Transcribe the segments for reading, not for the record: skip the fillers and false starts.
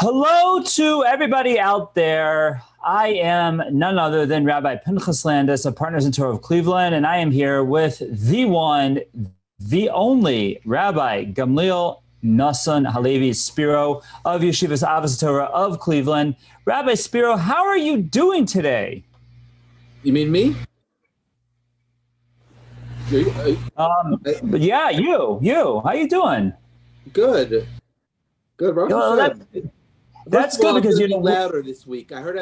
Hello to everybody out there. I am none other than Rabbi Pinchas Landis of Partners in Torah of Cleveland, and I am here with the one, the only Rabbi Gamliel Nassan Halevi Spero of Yeshivas Avrahams Torah of Cleveland. Rabbi Spero, how are you doing today? You mean me? Yeah, you. How you doing? Good. Well, that's good because you're louder this week. I heard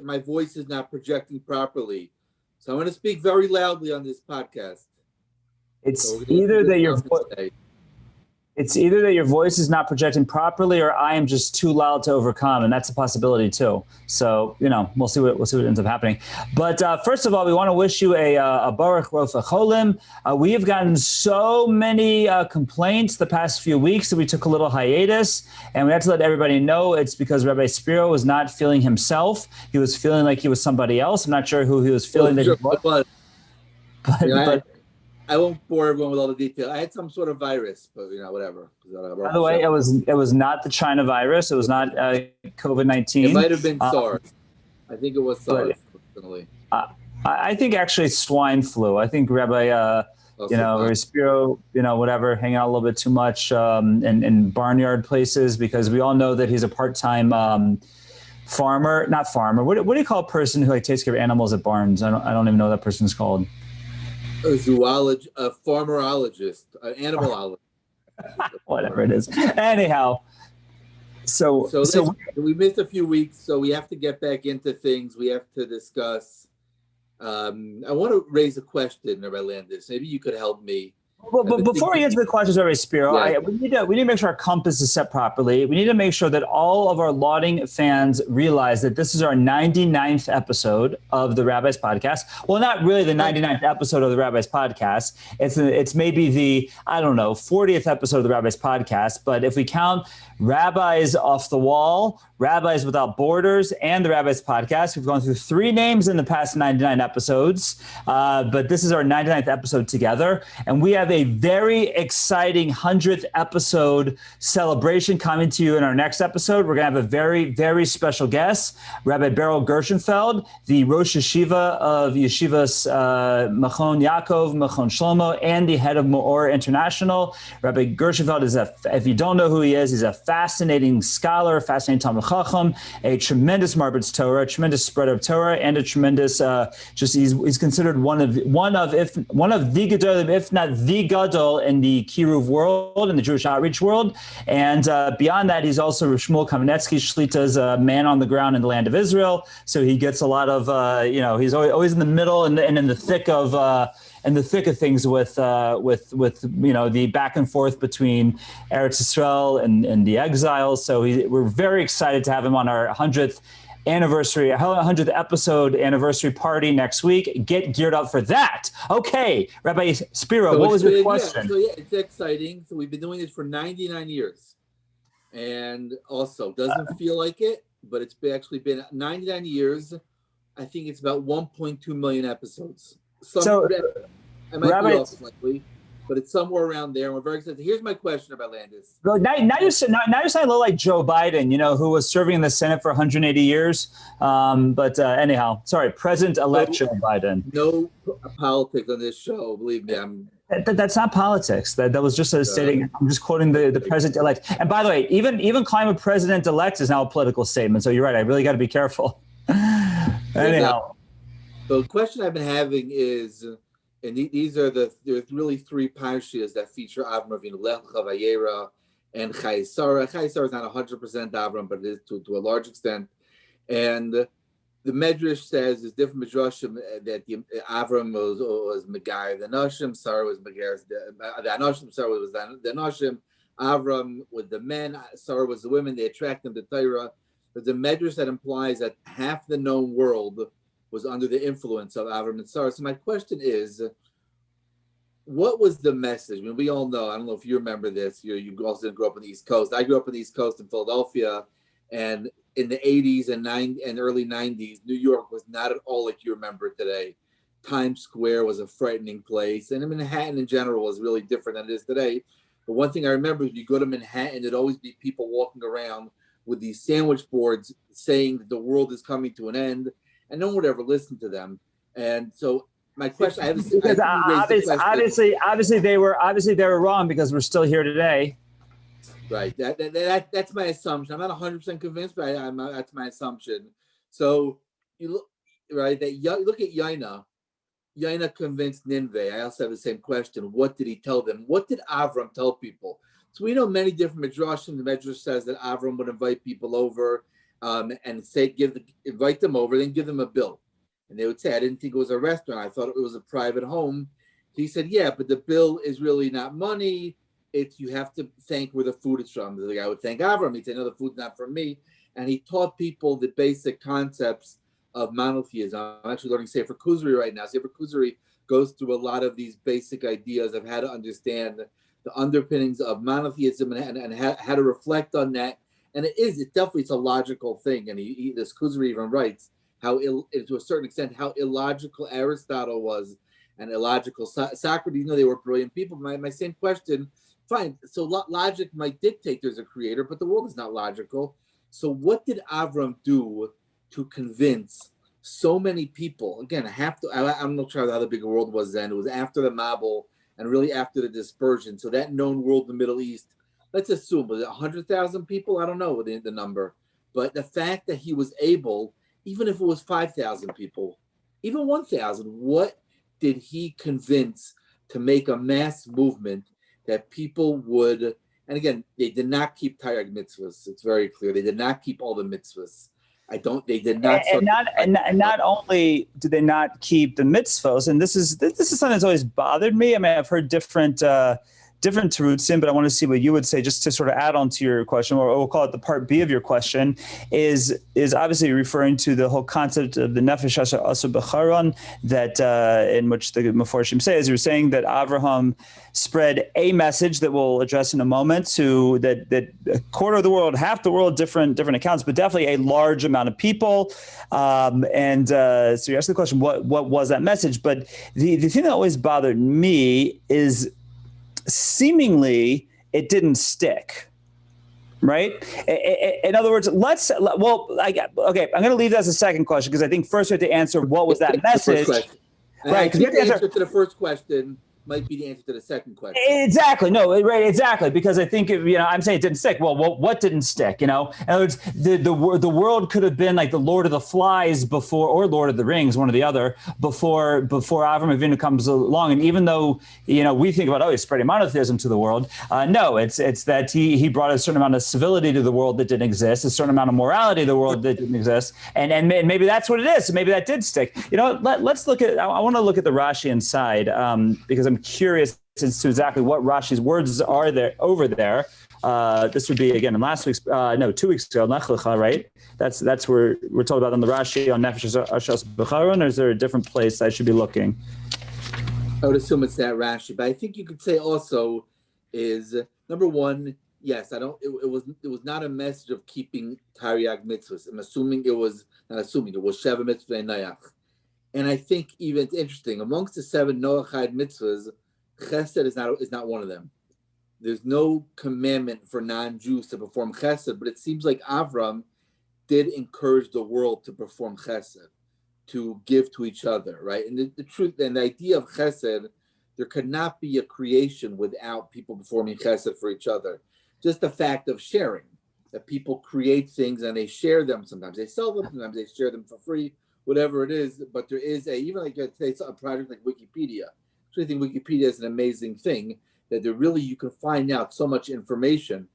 my voice is not projecting properly, so I'm going to speak very loudly on this podcast. It's either that your voice is not projecting properly, or I am just too loud to overcome, and that's a possibility too. So we'll see what ends up happening. But first of all, we want to wish you a Baruch Rofa Cholim. We have gotten so many complaints the past few weeks that we took a little hiatus, and we had to let everybody know it's because Rabbi Spero was not feeling himself. He was feeling like he was somebody else. I'm not sure who he was feeling that he was. But I won't bore everyone with all the detail. I had some sort of virus, but whatever. By the way, it was not the China virus. It was not COVID-19. It might have been SARS. I think it was SARS. Personally, I think actually swine flu. I think Rabbi, Spero, whatever, hanging out a little bit too much in barnyard places, because we all know that he's a part-time farmer. Not farmer. What do you call a person who takes care of animals at barns? I don't even know what that person's called. A zoologist, a farmerologist, an animalologist. Whatever it is. Anyhow, so we missed a few weeks, so we have to get back into things. We have to discuss. I want to raise a question, Rabbi Landis. Maybe you could help me. Well, but before we get to the questions, Rabbi Spero, we need to make sure our compass is set properly. We need to make sure that all of our lauding fans realize that this is our 99th episode of the Rabbis podcast. Well, not really the 99th episode of the Rabbis podcast. It's maybe the 40th episode of the Rabbis podcast. But if we count Rabbis Off the Wall, Rabbis Without Borders, and the Rabbis podcast, we've gone through 3 names in the past 99 episodes. But this is our 99th episode together, and we have a very exciting 100th episode celebration coming to you in our next episode. We're going to have a very, very special guest, Rabbi Beryl Gershenfeld, the Rosh Yeshiva of Yeshivas Machon Yaakov, Machon Shlomo, and the head of Meor International. Rabbi Gershenfeld if you don't know who he is, he's a fascinating scholar, fascinating Talmud Chacham, a tremendous Marbitz Torah, a tremendous spreader of Torah, and a tremendous he's considered one of the Gedolim, if not the Gadol, in the Kiruv world, in the Jewish outreach world. And beyond that, he's also Shmuel Kamenetsky Shlita's man on the ground in the land of Israel. So he gets a lot of he's always in the middle and in the thick of things with the back and forth between Eretz Yisrael and the exiles. So we're very excited to have him on our 100th episode anniversary party next week. Get geared up for that. Okay, Rabbi Spero, what was your question? It's exciting. So we've been doing this for 99 years. And also, doesn't feel like it, but it's actually been 99 years. I think it's about 1.2 million episodes. I might be off slightly, but it's somewhere around there. And we're very excited. Here's my question about Landis. Now you're sounding a little like Joe Biden, who was serving in the Senate for 180 years. Anyhow, sorry, President-elect Joe Biden. No politics on this show, believe me. That's not politics. That was just stating. I'm just quoting the president-elect. And by the way, even climate president-elect is now a political statement. So you're right. I really got to be careful. Anyhow, the question I've been having is. And there's really 3 parshias that feature Avram Avinu, Lech Lecha Vayera, and Chayei Sarah. Chayei Sarah is not 100% Avram, but it is to a large extent. And the Medrash says there's different Midrashim that Avram was Megar the Nashim, Sarah was Megar the Anashim, Sarah was the Nashim, Avram with the men, Sarah was the women. They attract them to Torah. There's a Medrash that implies that half the known world was under the influence of Avram and Sarah. So my question is, what was the message? I mean, we all know, I don't know if you remember this, you also didn't grow up on the East Coast. I grew up on the East Coast in Philadelphia, and in the 80s and early 90s, New York was not at all like you remember it today. Times Square was a frightening place, and Manhattan in general was really different than it is today. But one thing I remember is you go to Manhattan, there'd always be people walking around with these sandwich boards saying that the world is coming to an end, and no one would ever listen to them. And so my question, obviously they were wrong because we're still here today. Right. That's my assumption. I'm not 100% convinced, but that's my assumption. So you look right that you look at Yaina. Yaina convinced Nineveh. I also have the same question. What did he tell them? What did Avram tell people? So we know many different midrashim. The midrash says that Avram would invite people over and say, invite them over, then give them a bill. And they would say, I didn't think it was a restaurant. I thought it was a private home. He said, yeah, but the bill is really not money. It's you have to thank where the food is from. The guy would thank Avram. He'd say, no, the food's not from me. And he taught people the basic concepts of monotheism. I'm actually learning Sefer Kuzari right now. Sefer Kuzari goes through a lot of these basic ideas of how to understand the underpinnings of monotheism and how to reflect on that. And it's definitely a logical thing. And this Kuzari even writes how, to a certain extent, how illogical Aristotle was and illogical Socrates. They were brilliant people. My same question, fine. So logic might dictate there's a creator, but the world is not logical. So what did Avram do to convince so many people? Again, I'm not sure how the big world was then. It was after the Mabul and really after the dispersion. So that known world, the Middle East, let's assume, was it 100,000 people? I don't know the number. But the fact that he was able, even if it was 5,000 people, even 1,000, what did he convince to make a mass movement that people would, and again, they did not keep Taryag mitzvahs. It's very clear. They did not keep all the mitzvahs. They did not. And not only did they not keep the mitzvos, and this is something that's always bothered me. I mean, I've heard different terutzim, but I want to see what you would say, just to sort of add on to your question, or we'll call it the part B of your question, is obviously referring to the whole concept of the nefesh asher b'charon, that in which the Meforshim say, as you're saying, that Avraham spread a message that we'll address in a moment to that a quarter of the world, half the world, different accounts, but definitely a large amount of people. So you asked the question, what was that message? But the thing that always bothered me is seemingly it didn't stick, right? In other words, I'm going to leave that as a second question, because I think first we have to answer what was that message. Right, because the answer to the first question might be the answer to the second question. Exactly. No, right. Exactly. Because I think, I'm saying it didn't stick. Well, what didn't stick? In other words, the world could have been like the Lord of the Flies before, or Lord of the Rings, one or the other, before Avraham Avinu comes along. And even though, we think about, he's spreading monotheism to the world. No, it's that he brought a certain amount of civility to the world that didn't exist, a certain amount of morality to the world that didn't exist. And maybe that's what it is. Maybe that did stick. Let's look at, I want to look at the Rashi inside, because I'm curious as to exactly what Rashi's words are there over there. This would be again in last week's 2 weeks ago, Lech Lecha, right? That's where we're told about on the Rashi on Nefesh Ashas B'charon, or is there a different place I should be looking? I would assume it's that Rashi, but I think you could say also is number one, yes, it was not a message of keeping Taryag mitzvahs. I'm assuming it was Sheva mitzvah and Nayach. And I think even it's interesting, amongst the 7 Noachide mitzvahs, Chesed is not one of them. There's no commandment for non-Jews to perform Chesed, but it seems like Avram did encourage the world to perform Chesed, to give to each other, right? And the truth and the idea of Chesed, there could not be a creation without people performing Chesed for each other. Just the fact of sharing, that people create things and they share them. Sometimes they sell them, sometimes they share them for free, whatever it is. But there is even like today, a project like Wikipedia. I think Wikipedia is an amazing thing that you can find out so much information,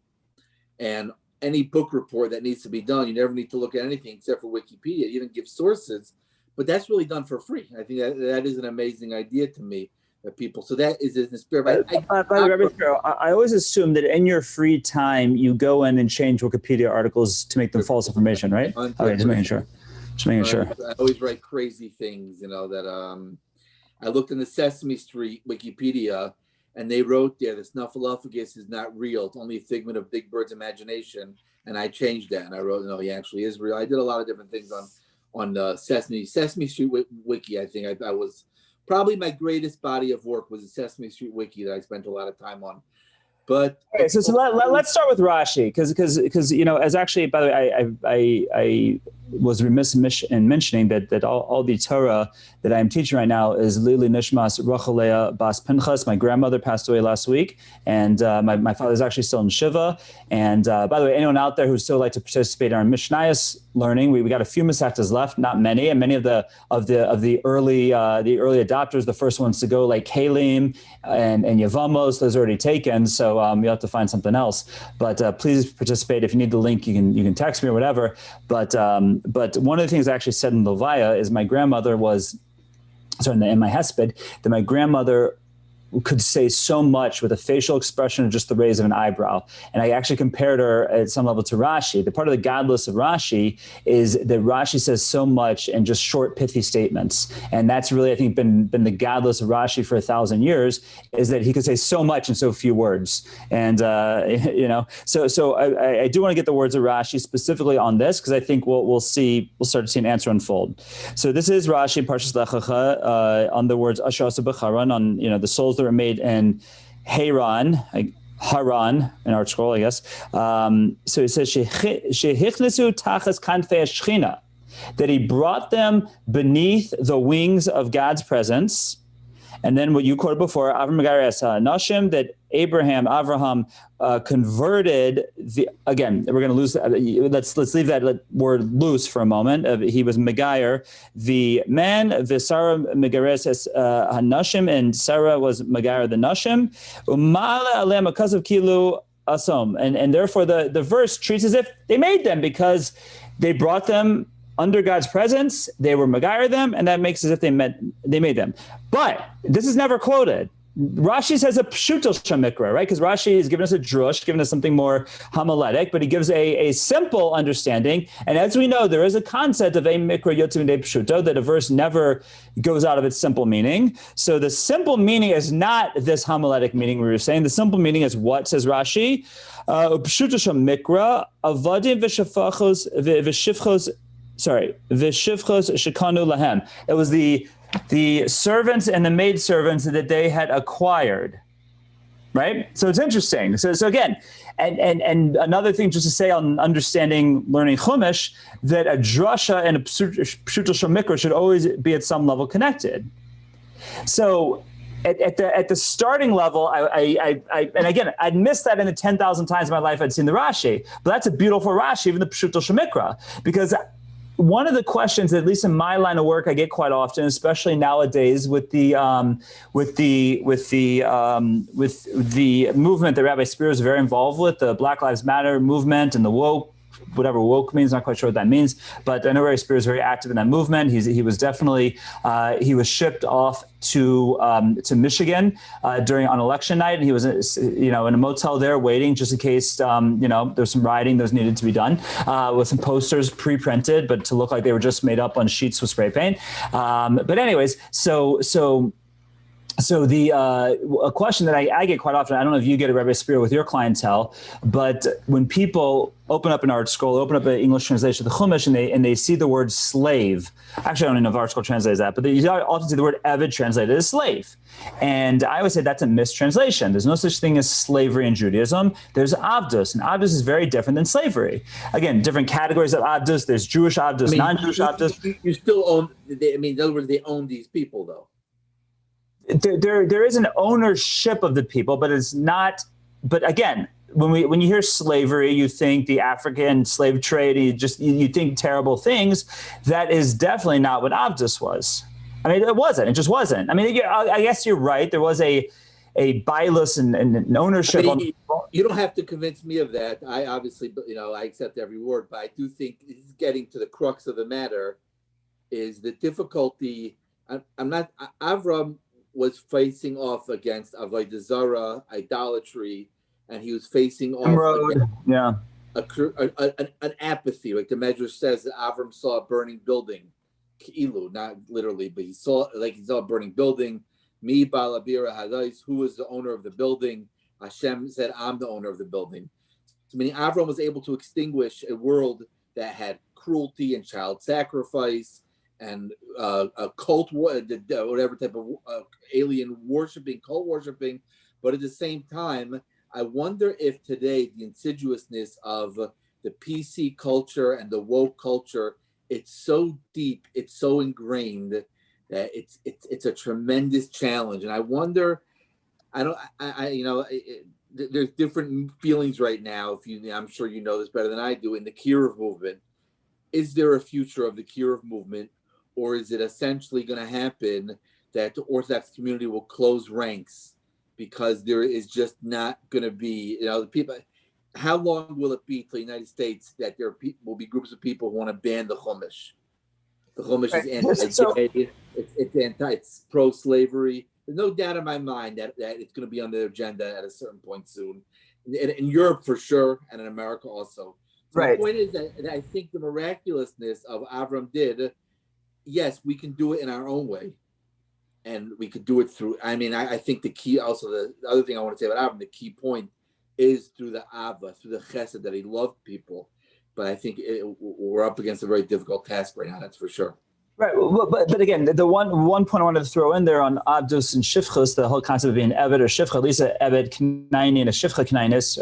and any book report that needs to be done, you never need to look at anything except for Wikipedia. You even give sources, but that's really done for free. I think that is an amazing idea to me that people. So that is in the spirit. I always assume that in your free time you go in and change Wikipedia articles to make them false information, right? Okay, just making sure. I always write crazy things, that. I looked in the Sesame Street Wikipedia, and they wrote there, the Snuffleupagus is not real. It's only a figment of Big Bird's imagination. And I changed that, and I wrote, no, he actually is real. I did a lot of different things on the Sesame Street Wiki. I think I was probably my greatest body of work was the Sesame Street Wiki that I spent a lot of time on. But okay, so let's start with Rashi because as actually, by the way, I was remiss in mentioning that all the Torah that I'm teaching right now is Lili Nishmas Rachalea Bas Pinchas. My grandmother passed away last week, and my father's actually still in Shiva. And by the way, anyone out there who still like to participate in our Mishnayos learning, we got a few Masechtas left, not many, and many of the early adopters, the first ones to go, like Kalim and Yevamos, those are already taken. So you'll have to find something else. But please participate. If you need the link, you can text me or whatever. But one of the things I actually said in Levaya is my grandmother was, in my hesped, that my grandmother could say so much with a facial expression of just the raise of an eyebrow. And I actually compared her at some level to Rashi. The part of the godless of Rashi is that Rashi says so much in just short, pithy statements. And that's really, I think, been the godless of Rashi for 1,000 years, is that he could say so much in so few words. And, so I do want to get the words of Rashi specifically on this, because I think we'll start to see an answer unfold. So this is Rashi, Parshas Lech Lecha, on the words Asher Asa B'Charan, on, the souls that were made in Haran in our scroll, I guess. So it says, Shehichnesu tachas kanfei Shechina, that he brought them beneath the wings of God's presence. And then what you quoted before, Avraham Nashim, that Avraham converted again, we're going to lose, let's leave that word loose for a moment. He was Megayer, the man, Sarah Megares Hanashim, and Sarah was Megayer the Nashim, Umala alem because of Kilu Asom. And therefore the verse treats as if they made them, because they brought them under God's presence, they were Megayer them, and that makes as if they made them. But this is never quoted. Rashi says a pshuto shamikra, right? Because Rashi has given us a drush, given us something more homiletic, but he gives a simple understanding. And as we know, there is a concept of a mikra yotzim de pshuto, that a verse never goes out of its simple meaning. So the simple meaning is not this homiletic meaning we were saying. The simple meaning is what, says Rashi? Pshuto shamikra, avadim v'shifchos shekanu lahem. It was the servants and the maidservants that they had acquired, right? So it's interesting. So again, and another thing just to say on learning Chumash, that a drasha and a pshuto shemikra should always be at some level connected. So at the starting level, I and again, I'd missed that in the 10,000 times in my life I'd seen the Rashi, but that's a beautiful Rashi, even the pshuto shemikra, because one of the questions, at least in my line of work, I get quite often, especially nowadays with the movement that Rabbi Spero is very involved with, the Black Lives Matter movement and the woke, whatever woke means, not quite sure what that means, but I know Rabbi Spero is very active in that movement. He was definitely he was shipped off to Michigan on election night, and he was in a motel there waiting just in case there's some rioting that was needed to be done, with some posters pre-printed but to look like they were just made up on sheets with spray paint. But anyways, so a question that I get quite often, I don't know if you get a Rabbi Spero with your clientele, but when people open up an art scroll, open up an English translation of the Chumash, and they see the word slave. Actually, I don't even know if art scroll translates that, but you often see the word Eved translated as slave. And I always say that's a mistranslation. There's no such thing as slavery in Judaism. There's Avdus, and Avdus is very different than slavery. Again, different categories of Avdus. There's Jewish Avdus, non-Jewish Avdus. You still own, in other words, they own these people, though. There is an ownership of the people, but it's not. But again, when you hear slavery, you think the African slave trade. You think terrible things. That is definitely not what Avdus was. I mean, it wasn't. It just wasn't. I mean, I guess you're right. There was a bias and ownership. You don't have to convince me of that. I obviously, I accept every word, but I do think getting to the crux of the matter is the difficulty. Avraham was facing off against Avodah Zarah, idolatry, and he was facing off against an apathy. Like the Medrash says that Avraham saw a burning building, Ki'ilu, not literally, but he saw a burning building. Mi balabira hadais, who was the owner of the building? Hashem said, I'm the owner of the building. So meaning Avraham was able to extinguish a world that had cruelty and child sacrifice and a cult, whatever type of alien worshiping, cult worshiping, but at the same time, I wonder if today the insidiousness of the PC culture and the woke culture, it's so deep, it's so ingrained that it's a tremendous challenge. And I wonder, there's different feelings right now. I'm sure you know this better than I do, in the Kiruv movement. Is there a future of the Kiruv movement, or is it essentially going to happen that the Orthodox community will close ranks because there is just not going to be, the people? How long will it be to the United States that there will be groups of people who want to ban the Chumash? The Chumash is anti-gay, it's pro-slavery. There's no doubt in my mind that it's going to be on the agenda at a certain point soon. In Europe for sure, and in America also. So right. The point is that I think the miraculousness of Avram did, yes, we can do it in our own way. And we could do it through, I think the key, also the other thing I want to say about Avram, the key point is through the Ava, through the Chesed, that he loved people. But I think we're up against a very difficult task right now, that's for sure. Right, but again, the one point I wanted to throw in there on Abdus and Shifchus, the whole concept of being Eved or Shifcha, at least Eved Knaini and a Shifcha Knainis,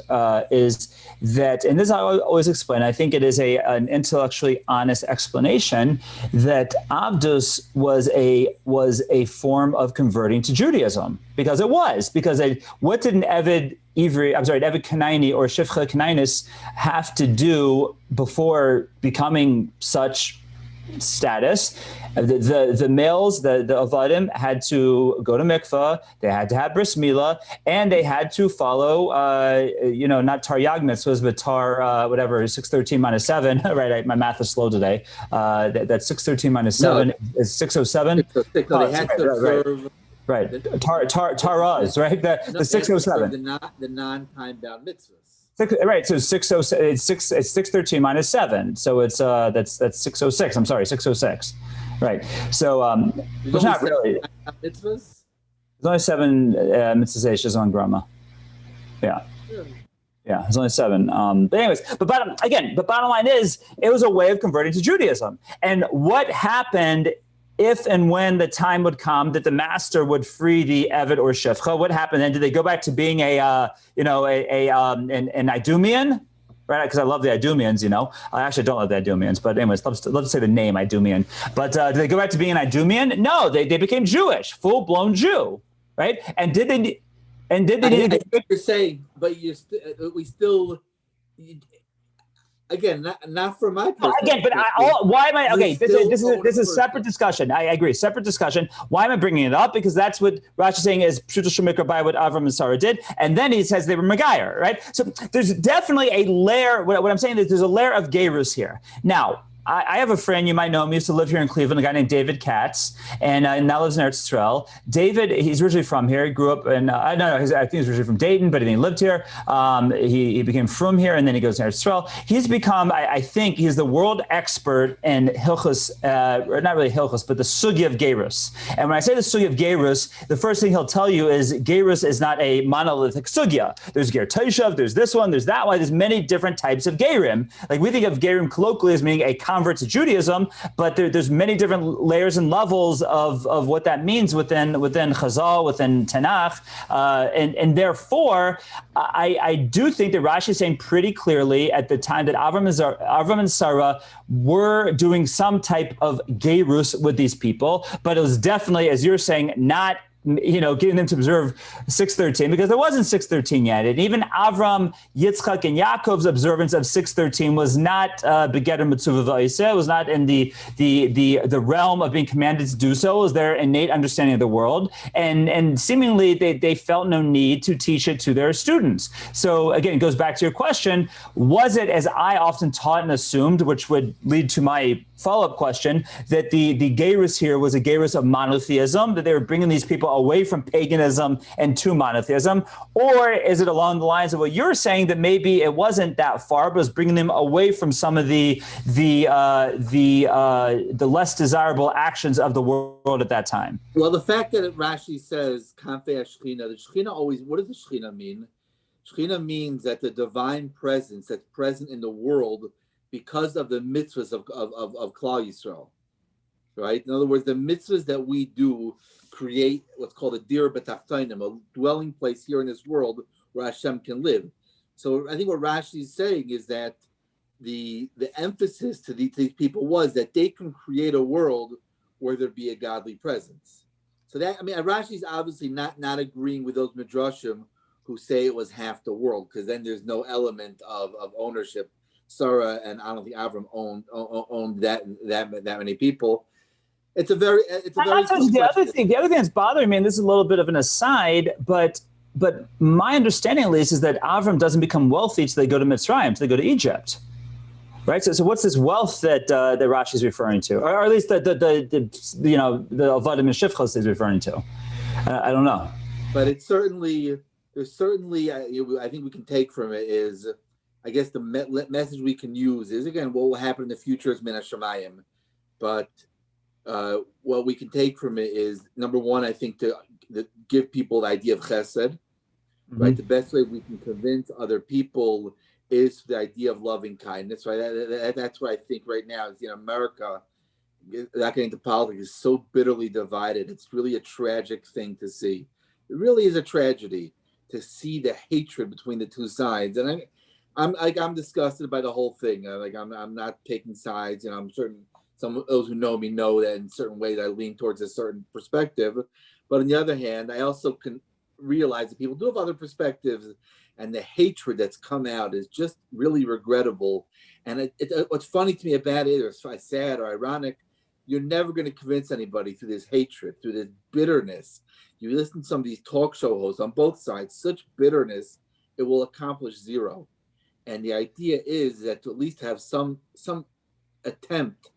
is that, and this I always explain, I think it is an intellectually honest explanation that Abdus was a form of converting to Judaism, because what did an Eved Eved Knaini or Shifcha Knainis have to do before becoming such status? The males, the Avadim, had to go to mikvah, they had to have bris milah, and they had to follow, not Taryag mitzvahs, but Tar, 613 minus 7, right? My math is slow today. That's 613 minus 7 is 607. 606. No, they had to observe. Right. Taraz, right? The 607. The non-time bound mitzvahs. Right, so 606. It's 613 minus 7, so it's that's 606. I'm sorry, 606. Right. So it's not really mitzvahs. There's only 7 mitzvahs on grama. Yeah. Yeah, there's only 7. But anyways, bottom line is, it was a way of converting to Judaism. And what happened if and when the time would come that the master would free the Eved or Shifcha? What happened then? Did they go back to being an Idumean? Right, because I love the Idumeans, I actually don't love the Idumeans, but anyways, love to say the name Idumean. But did they go back to being an Idumean? No, they became Jewish, full-blown Jew, right? And did they need? I hear what you're saying, but we still. Again, not from my perspective. Again, but why am I? Okay, this is a separate discussion. I agree, separate discussion. Why am I bringing it up? Because that's what Rashi is saying is Pshuto Shemikra by what Avraham and Sarah did, and then he says they were Megayer, right? So there's definitely a layer. What I'm saying is there's a layer of Gerus here. Now, I have a friend, you might know him, he used to live here in Cleveland, a guy named David Katz, and now lives in Eretz Yisrael. David, he's originally from here. He grew up in, I think he's originally from Didnt, but he lived here. He became from here, and then he goes to Eretz Yisrael. He's become, I think, he's the world expert in Hilchos, or not really Hilchos, but the Sugya of Gerus. And when I say the Sugya of Gerus, the first thing he'll tell you is Gerus is not a monolithic Sugya. There's Ger Toshav, there's this one, there's that one, there's many different types of Gerim. Like we think of Gerim colloquially as meaning a convert to Judaism, but there's many different layers and levels of what that means within Chazal, within Tanakh, and therefore I do think that Rashi is saying pretty clearly at the time that Avraham and Sarah were doing some type of gerus with these people, but it was definitely, as you're saying, not getting them to observe 613, because there wasn't 613 yet. And even Avram, Yitzchak, and Yaakov's observance of 613 was not begetter mitzvah v'aiseh. It was not in the realm of being commanded to do so. It was their innate understanding of the world. And seemingly they felt no need to teach it to their students. So again, it goes back to your question, was it, as I often taught and assumed, which would lead to my follow-up question, that the gerus here was a gerus of monotheism, that they were bringing these people away from paganism and to monotheism? Or is it along the lines of what you're saying, that maybe it wasn't that far, but was bringing them away from some of the less desirable actions of the world at that time? Well, the fact that Rashi says Kanfei Shechina, the Shechina always, what does the Shechina mean? Shechina means that the divine presence that's present in the world because of the mitzvahs of Klal Yisrael, right? In other words, the mitzvahs that we do create what's called a dir b'tachtainim, a dwelling place here in this world where Hashem can live. So I think what Rashi is saying is that the emphasis to these people was that they can create a world where there be a godly presence. So that, I mean, Rashi's obviously not agreeing with those midrashim who say it was half the world, because then there's no element of ownership. Sarah and I don't think Avram owned that many people. It's a very the other thing that's bothering me, and this is a little bit of an aside, but my understanding at least is that Avram doesn't become wealthy until they go to Mitzrayim, until they go to Egypt. Right. So what's this wealth that Rashi is referring to, or at least the Avadim and Shifchos is referring to? I don't know. But there's certainly I think we can take from it is, I guess the message we can use is, again, what will happen in the future is Min HaShamayim. But what we can take from it is, number one, I think to give people the idea of chesed, right? The best way we can convince other people is the idea of loving kindness, right? That's what I think right now is, America, not getting into politics, is so bitterly divided. It's really a tragic thing to see. It really is a tragedy to see the hatred between the two sides. And I'm disgusted by the whole thing. I'm not taking sides. I'm certain some of those who know me know that in certain ways I lean towards a certain perspective. But on the other hand, I also can realize that people do have other perspectives, and the hatred that's come out is just really regrettable. And what's funny to me about it, or sad or ironic, you're never going to convince anybody through this hatred, through this bitterness. You listen to some of these talk show hosts on both sides, such bitterness, it will accomplish zero. And the idea is that to at least have some attempt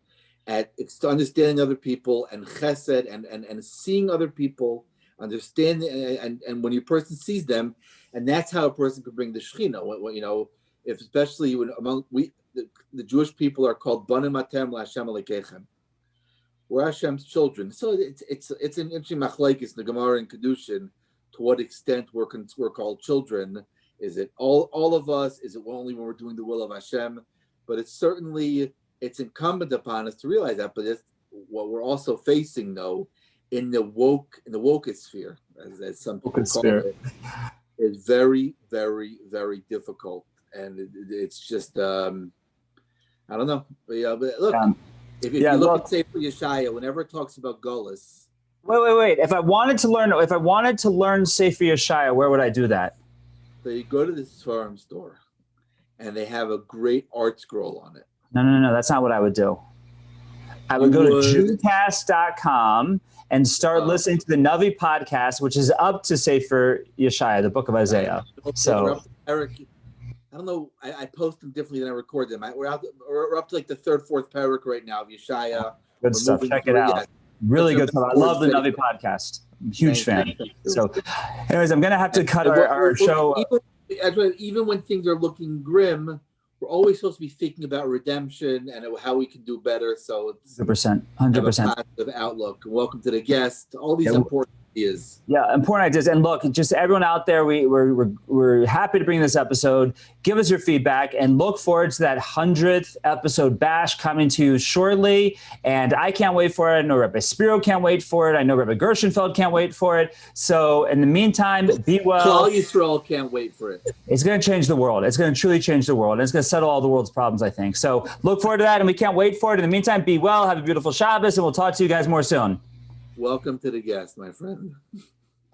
at understanding other people and chesed and seeing other people, understanding, and when your person sees them, and that's how a person could bring the Shekhinah. If especially when the Jewish people are called Banim Atem LaHashem Elokeichem, we're Hashem's children. So it's an interesting machlekes in the Gemara and Kedushin, to what extent we're called children. Is it all of us? Is it only when we're doing the will of Hashem? But it's incumbent upon us to realize that. But what we're also facing, though, in the wokeosphere, as some people call it, is very, very, very difficult. And it's just, I don't know. But look, if you look at Sefer Yeshaya, whenever it talks about Golas. Wait. If I wanted to learn Sefer Yeshaya, where would I do that? So you go to the Sfarim store, and they have a great art scroll on it. No, that's not what I would do. I would go to Zoomcast.com and start listening to the Navi podcast, which is up to Sefer Yeshaya, the book of Isaiah. So, Eric, I don't know. I post them differently than I record them. We're up to like the third, fourth paragraph right now of Yeshaya. Good stuff. Check it out. Really good stuff. I love the Navi podcast. I'm a huge fan. So, anyways, I'm going to have to cut our show. Even when things are looking grim, we're always supposed to be thinking about redemption and how we can do better. So it's 100%. Have a positive outlook. Welcome to the guest. All these important ideas. Yeah, important ideas. And look, just everyone out there, we're happy to bring this episode. Give us your feedback and look forward to that 100th episode bash coming to you shortly. And I can't wait for it. I know Rabbi Spero can't wait for it. I know Rabbi Gershenfeld can't wait for it. So in the meantime, be well. Klal Yisrael can't wait for it. It's going to change the world. It's going to truly change the world. And it's going to settle all the world's problems, I think. So look forward to that. And we can't wait for it. In the meantime, be well. Have a beautiful Shabbos. And we'll talk to you guys more soon. Welcome to the guest, my friend.